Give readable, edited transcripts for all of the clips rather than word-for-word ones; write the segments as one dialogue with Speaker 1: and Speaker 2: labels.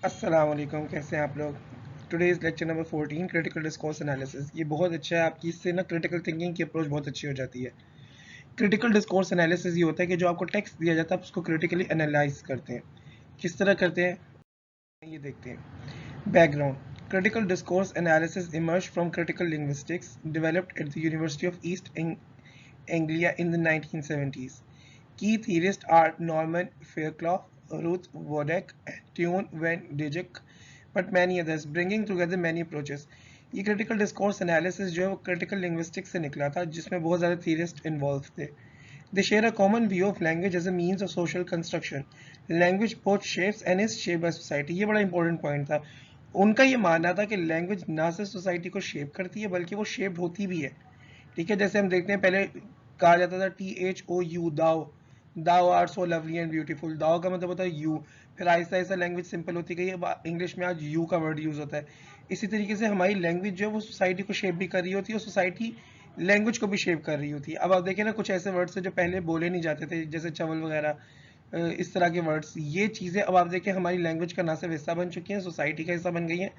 Speaker 1: अस्सलाम वालेकुम, कैसे हैं आप लोग। Today is lecture number 14 critical discourse analysis. ये बहुत अच्छा है, आपकी इससे ना क्रिटिकल थिंकिंग की अप्रोच बहुत अच्छी हो जाती है। क्रिटिकल डिस्कोर्स एनालिसिस ये होता है कि जो आपको टेक्स्ट दिया जाता है आप उसको क्रिटिकली एनालाइज करते हैं। किस तरह करते हैं ये देखते हैं। Background: critical discourse analysis emerge from critical linguistics developed at the university of east Anglia in the 1970s. Key theorists are Norman Fairclough, Ruth Wodak, Tune Van Dijk, but many others, bringing together many approaches. ये critical discourse analysis जो है वो critical linguistics से निकला था, जिसमें बहुत ज़्यादा थियरिस्ट इन्वॉल्व थे। They share a common view of language as a means of social construction. Language both shapes and is shape by society. ये बड़ा इंपॉर्टेंट पॉइंट था। उनका ये मानना था कि लैंग्वेज ना सिर्फ सोसाइटी को शेप करती है बल्कि वो शेप्ड होती भी है। ठीक है, जैसे हम देखते हैं पहले कहा जाता था THOU, thou, thou are so lovely and beautiful. Thou का मतलब होता है यू। फिर आहिस्ता आहिस्ता लैंग्वेज सिंपल होती गई, अब इंग्लिश में आज यू का वर्ड यूज होता है। इसी तरीके से हमारी लैंग्वेज जो है वो सोसाइटी को शेप भी कर रही होती है और सोसाइटी लैंग्वेज को भी शेप कर रही होती है। अब आप देखें ना, कुछ ऐसे वर्ड्स हैं जो पहले बोले नहीं जाते थे, जैसे चवल वगैरह, इस तरह के वर्ड्स, ये चीज़ें अब आप देखें हमारी लैंग्वेज का ना सिर्फ हिस्सा बन चुकी हैं, सोसाइटी का हिस्सा बन गई हैं,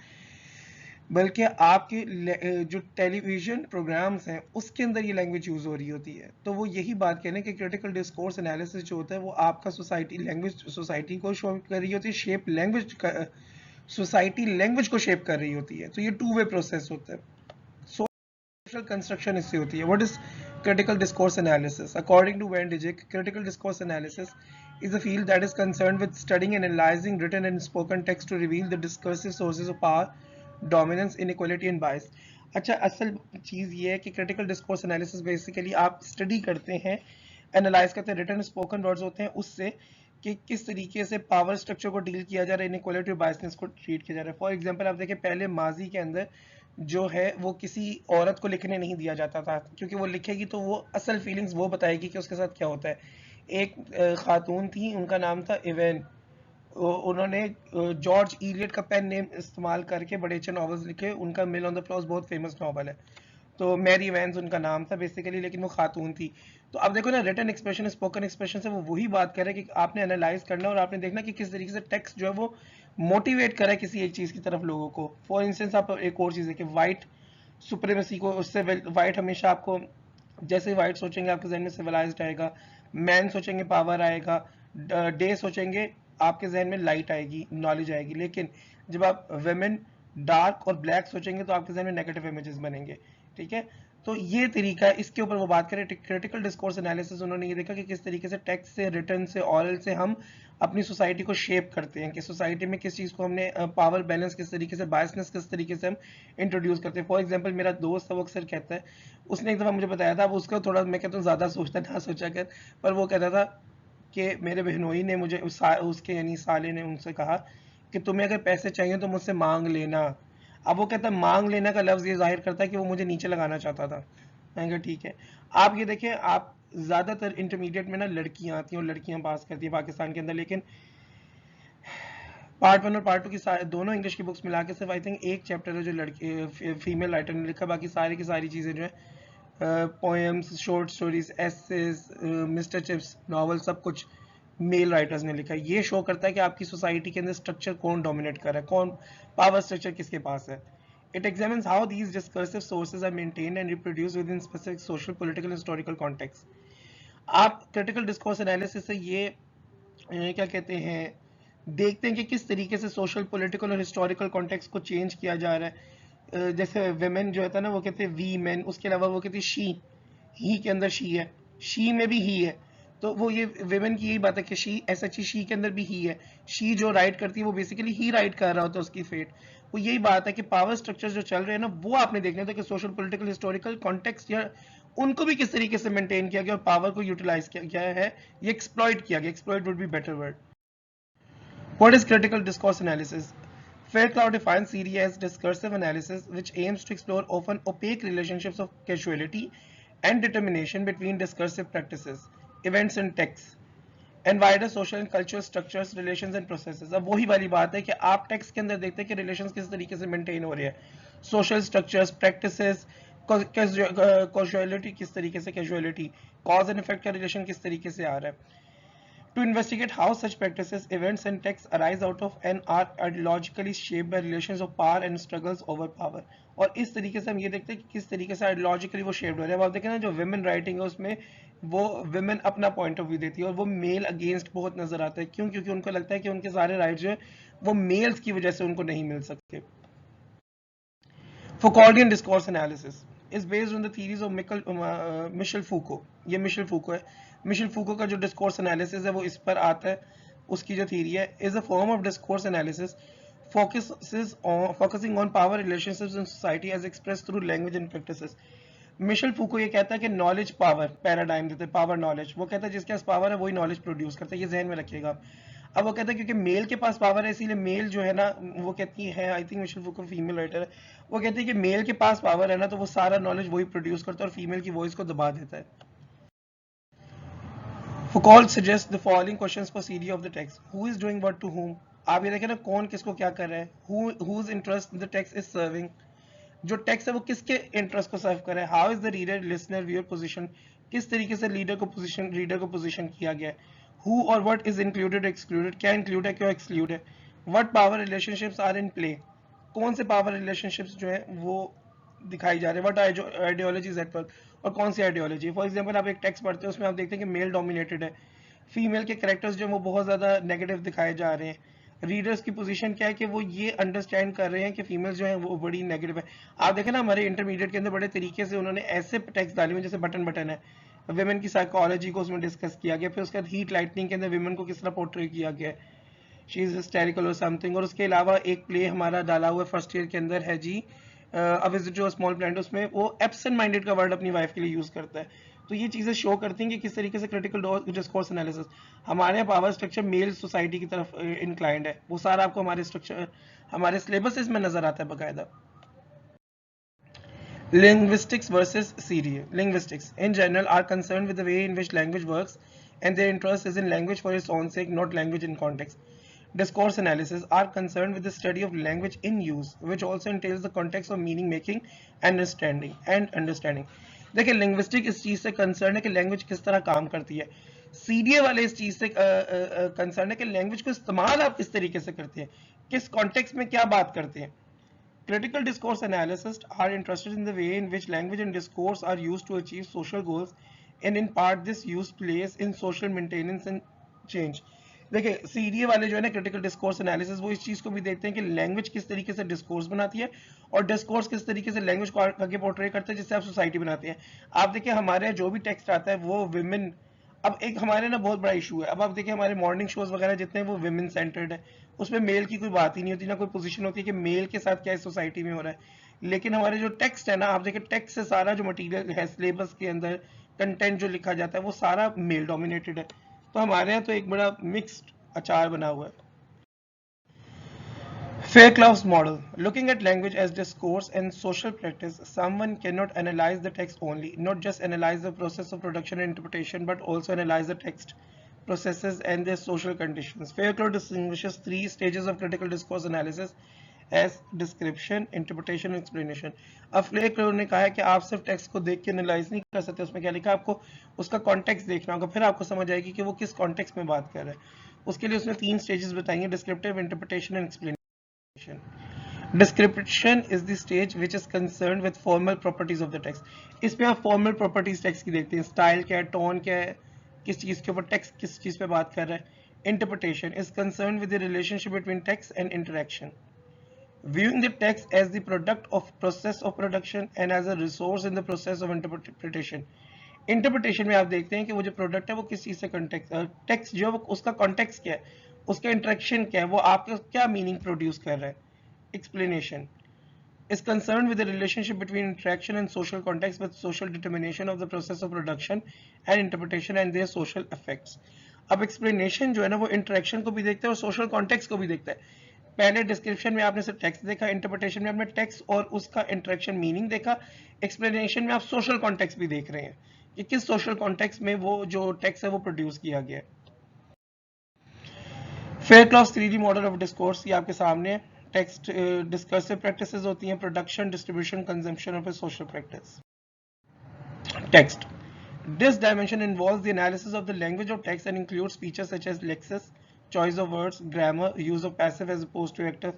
Speaker 1: बल्कि आपके जो टेलीविजन प्रोग्राम्स हैं उसके अंदर ये लैंग्वेज यूज़ हो रही होती है। तो वो यही बात कह रहे हैं कि क्रिटिकल डिस्कोर्स एनालिसिस जो होता है वो आपका सोसाइटी लैंग्वेज सोसाइटी को शो कर रही होती है, शेप लैंग्वेज का, सोसाइटी लैंग्वेज को शेप कर रही होती है। तो ये टू वे प्रोसेस होता है। सोशल कंस्ट्रक्शन इससे होती है। What is critical discourse analysis? According to Van Dijk, critical discourse analysis is a field that is concerned with studying and analyzing written and spoken text to reveal the discursive sources of power, dominance, inequality and बायस। अच्छा, असल चीज़ ये है कि critical discourse analysis basically आप study करते हैं, analyse करते हैं, रिटन स्पोकन वर्ड्स होते हैं उससे, कि किस तरीके से पावर स्ट्रक्चर को डील किया जा रहा है, इनइक्वालिटी और बायसनेस को ट्रीट किया जा रहा है। फॉर एग्जांपल आप देखें, पहले माजी के अंदर जो है वो किसी औरत को लिखने नहीं दिया जाता था, क्योंकि वो लिखेगी तो वो असल फीलिंग्स वो बताएगी कि उसके साथ क्या होता है। एक खातून थी, उनका नाम था इवेन। उन्होंने जॉर्ज इलियट का पेन नेम इस्तेमाल करके बड़े अच्छे नॉवेल्स लिखे। उनका मिल ऑन द फ्लॉर्स बहुत फेमस नॉवल है। तो मैरी वैंस उनका नाम था बेसिकली, लेकिन वो खातून थी। तो अब देखो ना, रिटन एक्सप्रेशन स्पोकन एक्सप्रेशन से वो वही बात कर रहे हैं कि आपने एनालाइज करना और आपने देखना कि किस तरीके से टेक्स्ट जो है वो मोटिवेट करे है किसी एक चीज़ की तरफ लोगों को। फॉर इंस्टेंस आप एक और चीज़ है कि वाइट सुप्रीमेसी को, उससे वाइट हमेशा आपको, जैसे वाइट सोचेंगे आपके जहन में सिविलाइज्ड आएगा, मैन सोचेंगे पावर आएगा, डे सोचेंगे आपके जहन में लाइट आएगी, नॉलेज आएगी। लेकिन जब आप वेमेन डार्क और ब्लैक सोचेंगे तो आपके जहन में नेगेटिव इमेजेस बनेंगे। ठीक है, तो ये तरीका है। इसके ऊपर वो बात करें क्रिटिकल डिस्कोर्स एनालिसिस, उन्होंने ये देखा कि किस तरीके से टेक्स्ट से, रिटन से, ऑरल से हम अपनी सोसाइटी को शेप करते हैं, कि सोसाइटी में किस चीज़ को हमने पावर बैलेंस किस तरीके से, बायसनेस किस तरीके से हम इंट्रोड्यूस करते हैं। फॉर एग्जांपल मेरा दोस्त है, वो अक्सर कहता है, उसने एक दफ़ा मुझे बताया था, अब उसका थोड़ा मैं कहता हूँ ज़्यादा सोचता ना सोचा कर, पर वो कहता था कि मेरे बहनोई ने मुझे उसके यानी साले ने उनसे कहा कि तुम्हें अगर पैसे चाहिए तो मुझसे मांग लेना। अब वो कहता है, मांग लेना का लफ्ज़ ये जाहिर करता है कि वो मुझे नीचे लगाना चाहता था। मैंने कहा ठीक है। आप ये देखें, आप ज़्यादातर इंटरमीडिएट में ना लड़कियां आती हैं और लड़कियां पास करती हैं पाकिस्तान के अंदर, लेकिन पार्ट वन और पार्ट टू की दोनों इंग्लिश की बुक्स मिला के सिर्फ आई थिंक एक चैप्टर है जो लड़की फीमेल राइटर ने लिखा, बाकी सारी की सारी चीज़ें जो है poems, short stories, essays, mister Chips, novel, सब कुछ मेल राइटर्स ने लिखा है। ये शो करता है कि आपकी सोसाइटी के अंदर स्ट्रक्चर कौन डोमिनेट कर रहा है, कौन पावर स्ट्रक्चर किसके पास है। It examines how these discursive sources are maintained and reproduced within specific social, political, and historical context. आप क्रिटिकल डिस्कोर्स एनालिसिस से ये क्या कहते हैं, देखते हैं कि किस तरीके से सोशल, पॉलिटिकल और हिस्टोरिकल कॉन्टेक्स्ट को चेंज किया जा रहा है। जैसे वेमेन जो होता है ना, वो कहते हैं वी मैन, उसके अलावा वो कहती है शी, ही के अंदर शी है, शी में भी ही है। तो वो ये वेमेन की यही बात है कि शी, ऐसा चीज शी के अंदर भी ही है। शी जो राइट करती है वो बेसिकली ही राइट कर रहा होता है उसकी फेट। वो यही बात है कि पावर स्ट्रक्चर जो चल रहे हैं ना, वो आपने देखना था कि सोशल, पॉलिटिकल, हिस्टोरिकल कॉन्टेक्स्ट या उनको भी किस तरीके से मेंटेन किया गया और पावर को यूटिलाइज किया गया है, ये एक्सप्लॉइट किया गया। Exploit would be better word. What is critical discourse analysis? Fairclough defines CDA as discursive analysis, which aims to explore often opaque relationships of causality and determination between discursive practices, events and texts, and wider social and cultural structures, relations and processes. अब वही वाली बात है कि आप text के अंदर देखते हैं कि रिलेशंस किस तरीके से मेंटेन हो रहे हैं, सोशल स्ट्रक्चर्स, प्रैक्टिसेस, कॉजुअलिटी किस तरीके से, कैजुअलिटी, कॉज एंड इफेक्ट का रिलेशन किस तरीके से आ रहा है। to investigate how such practices, events, and texts arise out of and are ideologically shaped by relations of power and struggles over power. और इस तरीके से हम ये देखते हैं कि किस तरीके से आइडियोलॉजिकली वो शेप्ड हो रहे हैं। अब आप देखें ना, जो विमेन राइटिंग है उसमें वो विमेन अपना पॉइंट ऑफ व्यू देती है और वो मेल अगेंस्ट बहुत नजर आता है। क्यों? क्योंकि उनको लगता है कि उनके सारे राइट जो है वो मेल्स की वजह से उनको नहीं मिल सकते। Foucauldian discourse analysis is based on the theories of Michel Foucault. ये मिशेल फूको है। मिशेल फूको का जो डिस्कोर्स एनालिसिस है वो इस पर आता है। उसकी जो थ्योरी है is a form of discourse analysis focusing on power relationships in society as expressed through language and practices. Michel Foucault ये कहता है कि नॉलेज पावर पैराडाइम देते हैं, पावर नॉलेज। वो कहता है जिसके पास पावर है वही नॉलेज प्रोड्यूस करता है, ये जहन में रखिएगा आप। अब वो कहता है क्योंकि मेल के पास पावर है इसीलिए मेल जो है ना, वो कहती है, I think Michel Foucault female writer है, वो कहती है कि मेल के पास पावर है ना तो वो सारा नॉलेज वही प्रोड्यूस करता है और फीमेल की वॉइस को दबा देता है। Foucault suggests the following questions for CD of the text. Who is doing what to whom? आप ये देखें ना, कौन किसको क्या कर रहा है। Whose interest the text is serving? जो टेक्स्ट है वो किसके इंटरेस्ट को सर्व कर रहा है। How is the reader listener viewer position? किस तरीके से रीडर को पोजीशन किया गया है। हु और व्हाट इज इंक्लूडेड एक्सक्लूडेड? क्या इंक्लूड है, क्या एक्सक्लूड है। What power relationships are in play? कौन से पावर रिलेशनशिप्स जो है वो दिखाई जा रहे हैं। What ideology is at work? और कौन सी आइडियोलॉजी। फॉर एग्जाम्पल आप एक टेक्स्ट पढ़ते हैं उसमें आप देखते हैं कि मेल डोमिनेटेड है, फीमेल के कैरेक्टर्स जो है वो बहुत ज्यादा नेगेटिव दिखाए जा रहे हैं। रीडर्स की पोजीशन क्या है कि वो ये अंडरस्टैंड कर रहे हैं कि फीमेल्स जो है वो बड़ी नेगेटिव है। आप देखें ना हमारे इंटरमीडिएट के अंदर बड़े तरीके से उन्होंने ऐसे टेक्स्ट डाले हुए जैसे बटन बटन है, विमेन की साइकोलॉजी को उसमें डिस्कस किया गया। फिर उसके बाद हीट लाइटनिंग के अंदर विमेन को किस तरह पोर्ट्रे किया गया है, शी इज हिस्टेरिकल और समथिंग। और उसके अलावा एक प्ले हमारा डाला हुआ फर्स्ट ईयर के अंदर है जी, a visit to a small plant, उसमें वो एब्सेंट माइंडेड का वर्ड अपनी वाइफ के लिए यूज करता है। तो ये चीजें शो करती हैं कि किस तरीके से क्रिटिकल डिस्कोर्स एनालिसिस हमारे पावर स्ट्रक्चर मेल सोसाइटी की तरफ इंक्लाइंड है। वो सारा आपको हमारे स्ट्रक्चर हमारे सिलेबस में नजर आता है बकायदा। Linguistics versus CDA. Linguistics in general are concerned with the way in which language works and their interest is in language for its own sake, not language in context. Discourse analysis are concerned with the study of language in use, which also entails the context of meaning making and understanding. देखिए linguistic इस चीज से concern है कि language किस तरह काम करती है। सीडीए वाले इस चीज से कंसर्न है कि लैंग्वेज को इस्तेमाल आप किस तरीके से करते हैं, किस कॉन्टेक्स्ट में क्या बात करते हैं। Critical discourse analysts are interested in the way in which language and discourse are used to achieve social goals, and in part this use plays in social maintenance and change. देखिए CDA वाले जो है ना critical discourse analysis वो इस चीज को भी देखते हैं कि लैंग्वेज किस तरीके से डिस्कोर्स बनाती है और डिस्कोर्स किस तरीके से लैंग्वेज को आगे पोर्ट्रे करते हैं जिससे आप सोसाइटी बनाते हैं। आप देखिए हमारे जो भी टेक्स्ट आता है वो विमेन, अब एक हमारे ना बहुत बड़ा इशू है। अब आप देखिए हमारे मॉर्निंग शोज वगैरह जितने हैं वो विमेन सेंटर्ड है, उसमें मेल की कोई बात ही नहीं होती, ना कोई पोजीशन होती है कि मेल के साथ क्या इस सोसाइटी में हो रहा है। लेकिन हमारे जो टेक्स्ट है ना, आप देखिए टेक्स्ट से सारा जो मटेरियल है सिलेबस के अंदर कंटेंट जो लिखा जाता है वो सारा मेल डोमिनेटेड है। तो हमारे यहाँ तो एक बड़ा मिक्स्ड अचार बना हुआ है। Fairclough's model. Looking at language as discourse and social practice, someone cannot analyze the text only, not just analyze the process of production and interpretation, but also analyze the text processes and their social conditions. Fairclough distinguishes three stages of critical discourse analysis as description, interpretation and explanation. अब Fairclough ने कहा है कि आप सिर्फ text को देख के एनालाइज नहीं कर सकते, उसमें क्या लिखा है आपको उसका कॉन्टेक्स्ट देखना होगा, फिर आपको समझ आएगी कि वो किस कॉन्टेक्स्ट में बात कर रहा है। उसके लिए उसने तीन स्टेजेस बताएंगे, descriptive, interpretation and explanation. Description is the stage which is concerned with formal properties of the text. इसमें आप formal properties text की देखते हैं, स्टाइल क्या है, टोन क्या है, किस चीज के ऊपर टेक्स्ट किस चीज पे बात कर रहा है। Interpretation is concerned with the relationship between text and interaction. Viewing the text as the product of process of production and as a resource in the process of interpretation. Interpretation में आप देखते हैं कि वो जो प्रोडक्ट है वो किस चीज से टेक्स्ट जो है उसका कॉन्टेक्स्ट क्या है, उसका इंटरेक्शन क्या है, वो आपका क्या मीनिंग प्रोड्यूस कर रहा है। Explanation is concerned with the relationship between interaction and social context with social determination of the process of production and interpretation and their social effects. अब एक्सप्लेनेशन जो है ना वो इंटरेक्शन को भी देखता है और सोशल कॉन्टेक्स्ट को भी देखता है। पहले डिस्क्रिप्शन में आपने सिर्फ टेक्स्ट देखा, इंटरप्रिटेशन में आपने टेक्स्ट और उसका इंटरेक्शन मीनिंग देखा, एक्सप्लेनेशन में आप सोशल कॉन्टेक्स्ट भी देख रहे हैं कि किस सोशल कॉन्टेक्स्ट में वो जो टेक्स्ट है वो प्रोड्यूस किया गया है। Fairclough's 3D model of discourse ये आपके सामने है। टेक्स्ट डिस्कर्सिव प्रैक्टिसेस होती हैं, प्रोडक्शन, डिस्ट्रीब्यूशन, कंजम्पशन और फिर social practice. Text This dimension involves the analysis of the language of text and includes features such as lexis, choice of words, grammar, use of passive as opposed to active,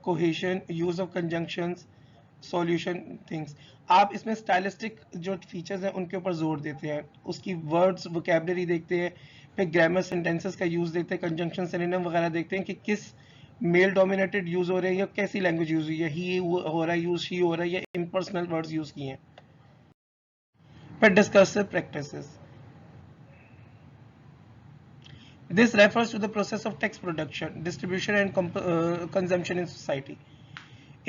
Speaker 1: cohesion, use of conjunctions, solution things. आप इसमें stylistic जो features हैं उनके ऊपर जोर देते हैं, उसकी वर्ड्स वोकेबलरी देखते हैं, फिर ग्रामर सेंटेंसेस का यूज देखते हैं, कंजंक्शन सिनोनिम वगैरह देखते हैं कि किस मेल डोमिनेटेड यूज हो रहे हैं या कैसी लैंग्वेज यूज हुई है, ही हो रहा है यूज, शी हो रहा है या इम्पर्सनल वर्ड्स यूज किए हैं. फिर discursive practices. This refers to the process of text production, distribution and consumption in society.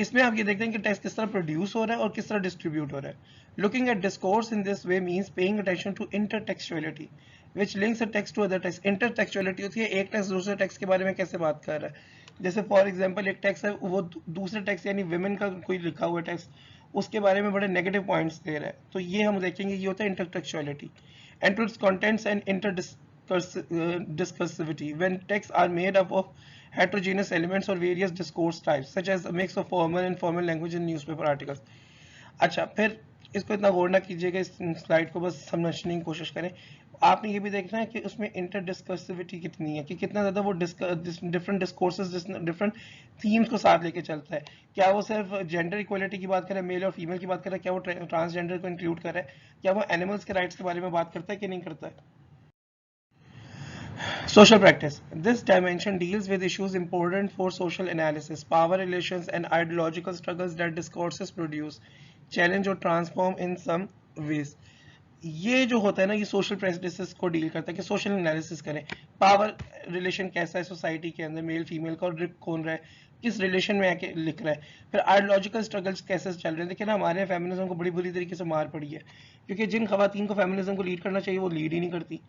Speaker 1: इसमें आप ये देखते हैं कि टेक्स्ट किस तरह प्रोड्यूस हो रहा है और किस तरह डिस्ट्रीब्यूट हो रहा है. Looking at discourse in this way means paying attention to intertextuality which links a text to other text. Intertextuality होती है एक टेक्स्ट दूसरे टेक्स्ट के बारे में कैसे बात कर रहा है. जैसे फॉर एग्जांपल एक टेक्स्ट है, वो दूसरे टेक्स्ट यानी विमेन का कोई लिखा हुआ टेक्स्ट उसके बारे में बड़े नेगेटिव पॉइंट्स दे रहा है, तो ये हम देखेंगे ये होता है intertextuality. And to its contents and discursivity when texts are made up of heterogeneous elements or various discourse types such as a mix of formal and informal language in newspaper articles. अच्छा, फिर इसको इतना गौर ना कीजिएगा, इस slide को बस समझने की कोशिश करें. आपने ये भी देखना है कि उसमें इंटर डिस्कर्सिविटी कितनी है, कि कितना ज़्यादा वो डिफरेंट डिस्कोर्सेस डिफरेंट थीम्स को साथ लेके चलता है. क्या वो सिर्फ जेंडर इक्वलिटी की बात कर रहा है, मेल और फीमेल की बात कर रहा है, क्या वो ट्रांसजेंडर को इंक्लूड कर रहा है, क्या वो एनिमल्स के राइट्स के बारे में बात करता है कि नहीं करता है. Social practice. This dimension deals with issues important for social analysis, power relations, and ideological struggles that discourses produce, challenge or transform in some ways. ये जो होता है ना, ये सोशल प्रेक्टिसेस को डील करता है कि सोशल एनालिसिस करें. पावर रिलेशन कैसा है सोसाइटी के अंदर, मेल फीमेल का रिप कौन रहा है, किस रिलेशन में आके लिख रहा है. फिर आइडियोलॉजिकल स्ट्रगल्स कैसे चल रहे हैं. देखिए ना, हमारे फेमिनिज्म को बड़ी बुरी तरीके से मार पड़ी है, क्योंकि जिन खवातीन को फेमिनिज्म को लीड करना चाहिए वो लीड ही नहीं करती.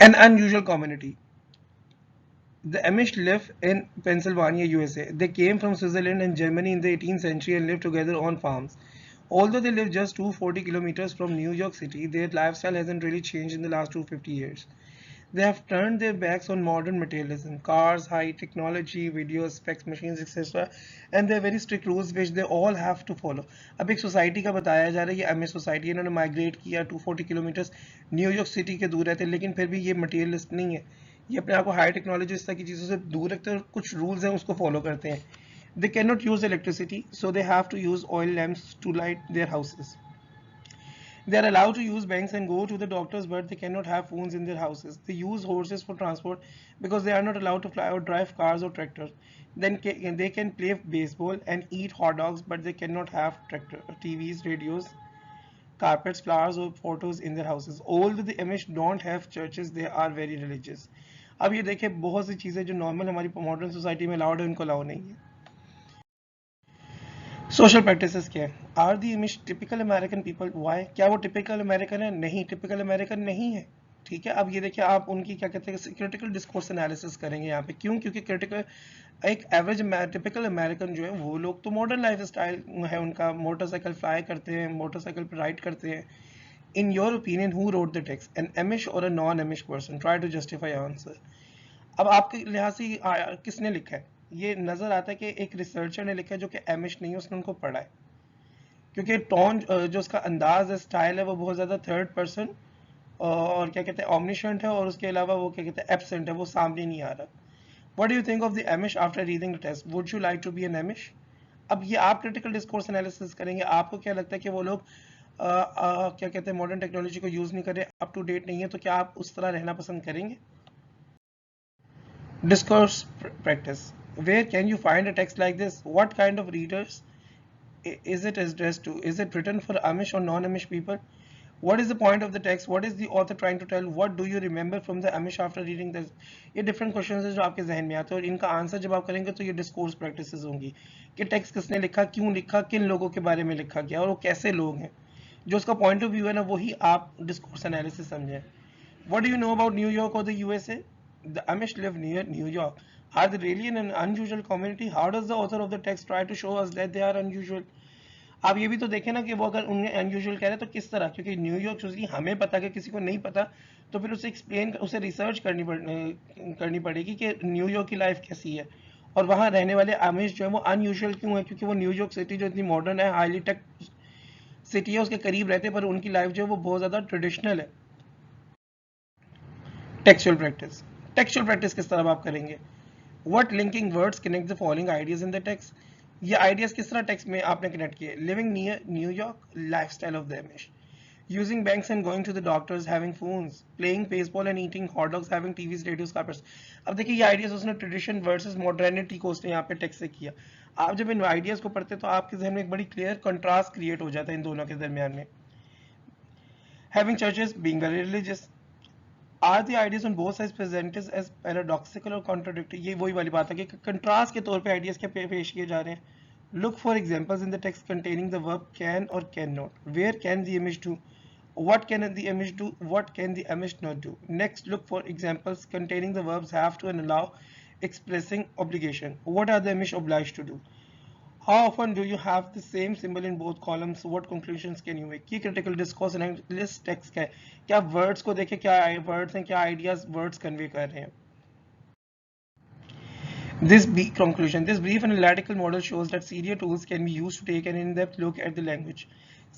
Speaker 1: An unusual community. The Amish live in Pennsylvania, USA. They came from Switzerland and Germany in the 18th century and lived together on farms. Although they live just 240 kilometers from New York City, their lifestyle hasn't really changed in the last 250 years. They have turned their backs on modern materialism, cars, high technology, video specs, machines, etc. And there are very strict rules which they all have to follow. अब एक society का बताया जा रहा है, ये MS society, इन्होंने migrate किया 240 किलोमीटर्स न्यूयॉर्क सिटी के दूर रहते हैं, लेकिन फिर भी ये मटेरियलिस्ट नहीं है. ये अपने आप को हाई टेक्नोलॉजी इस तरह की चीज़ों से दूर रखते हैं और कुछ रूल्स हैं उसको फॉलो करते हैं. They cannot use electricity, so they have to use oil lamps to light their houses. They are allowed to use banks and go to the doctors, but they cannot have phones in their houses. They use horses for transport because they are not allowed to fly or drive cars or tractors. Then they can play baseball and eat hot dogs, but they cannot have TVs, radios, carpets, flowers, or photos in their houses. Although the Amish don't have churches, they are very religious. अब ये देखिए, बहुत सी चीज़ें जो normal हमारी modern society में allowed है, उनको अलाउ नहीं है. सोशल प्रैक्टिसेस क्या है. Are the Amish typical American people. Why, क्या वो टिपिकल अमेरिकन है? नहीं, टिपिकल अमेरिकन नहीं है. ठीक है, अब ये देखिए, आप उनकी क्या कहते हैं क्रिटिकल डिस्कोर्स एनालिसिस करेंगे यहाँ पे. क्यों? क्योंकि क्रिटिकल एक एवरेज टिपिकल अमेरिकन जो है वो लोग तो मॉडर्न लाइफ स्टाइल है उनका, मोटरसाइकिल फ्लाई करते हैं, मोटरसाइकिल पर राइड करते हैं. In your opinion who wrote the text, an Amish or a non Amish person? Try to justify answer. अब आपके लिहाज से किसने लिखा है? ये नजर आता है कि एक रिसर्चर ने लिखा है जो कि एमिश नहीं है, उसने उनको पढ़ा है. क्योंकि टोन जो उसका अंदाज है, स्टाइल है, वो बहुत ज़्यादा थर्ड पर्सन और क्या कहते हैं ऑमनिशेंट है, और उसके अलावा वो क्या कहते हैं एब्सेंट है, वो सामने नहीं आ रहा. What do you think of the Amish after reading the text? Would you like to be an Amish? अब ये आप क्रिटिकल डिस्कोर्स एनालिसिस करेंगे. आपको क्या लगता है कि वो लोग क्या कहते हैं मॉडर्न टेक्नोलॉजी को यूज नहीं कर रहे, अप टू डेट नहीं है, तो क्या आप उस तरह रहना पसंद करेंगे? Discourse practice. Where can you find a text like this? What kind of readers is it addressed to? Is it written for Amish or non-Amish people? What is the point of the text? What is the author trying to tell? What do you remember from the Amish after reading this? ये different questions है जो आपके जहन में आते हैं, और इनका आंसर जब आप करेंगे तो ये डिस्कोर्स प्रैक्टिसेस होंगी कि टेक्स्ट किसने लिखा, क्यों लिखा, किन लोगों के बारे में लिखा गया, और वो कैसे लोग हैं. जो उसका पॉइंट ऑफ व्यू है ना, वही आप डिस्कोर्स एनालिसिस समझें. What do you know about New York or the USA? The Amish live near New York. Are they really in an unusual community? How does the author of the text try to show us that they are unusual? आप ये भी तो देखें ना कि वो अगर उन्हें अनयूजुअल कह रहे हैं तो किस तरह, क्योंकि न्यूयॉर्क चूंकि हमें पता कि किसी को नहीं पता, तो फिर उसे एक्सप्लेन, उसे रिसर्च करनी पड़ेगी कि न्यूयॉर्क की लाइफ कैसी है, और वहाँ रहने वाले आमिश जो है वो अनयूजुअल क्यों है, क्योंकि वो न्यूयॉर्क सिटी जो इतनी मॉडर्न है, हाईली टेक सिटी है, उसके करीब रहते हैं, पर उनकी लाइफ जो है वो बहुत ज़्यादा ट्रेडिशनल है. Textual practice. टेक्सचुअल प्रैक्टिस किस तरह आप करेंगे? What linking words connect the following ideas in the text? ये आइडियाज किस तरह टेक्स्ट में आपने कनेक्ट किए? Living near New York, lifestyle of the Amish, using banks and going to the doctors, having phones, playing baseball and eating hot dogs, having TVs, radios, carpets. अब देखिए ये ideas उसने ट्रेडिशन वर्सेस मॉडर्निटी को उसने यहाँ पे text से किया. आप जब इन आइडियाज को पढ़ते तो आपके जहन में एक बड़ी क्लियर कंट्रास्ट क्रिएट हो जाता है इन दोनों के दरमियान में. Having churches, being very religious. Are the ideas on both sides presented as paradoxical or contradictory? ये वही वाली बात है कि कंट्रास्ट के तौर पे आइडियाज क्या पेश किए जा रहे हैं. Look for examples in the text containing the verb can or cannot. Where can the image do? What can the image do? What can the image not do? Next, look for examples containing the verbs have to and allow, expressing obligation. What are the image obliged to do? How often do you have the same symbol in both columns? What conclusions can you make? Key critical discourse analysis text क्या है? क्या words को देखे, क्या words हैं, क्या ideas words convey कर रहे हैं? This brief analytical model shows that CDA tools can be used to take an in-depth look at the language.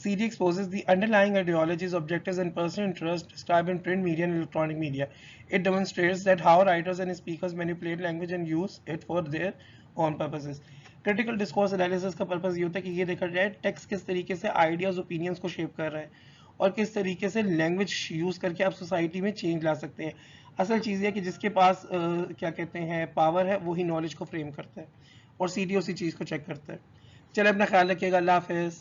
Speaker 1: CDA exposes the underlying ideologies, objectives, and personal interests described in print media and electronic media. It demonstrates that how writers and speakers manipulate language and use it for their own purposes. Critical discourse analysis का purpose ये होता है कि ये देखा जाए text किस तरीके से आइडियाज, ओपिनियंस को शेप कर रहा है, और किस तरीके से लैंग्वेज यूज करके आप सोसाइटी में चेंज ला सकते हैं. असल चीज़ है कि जिसके पास क्या कहते हैं पावर है, वही नॉलेज को फ्रेम करता है, और सीडी उसी चीज़ को चेक करता है. चले, अपना ख्याल रखिएगा. अल्लाह हाफिज़.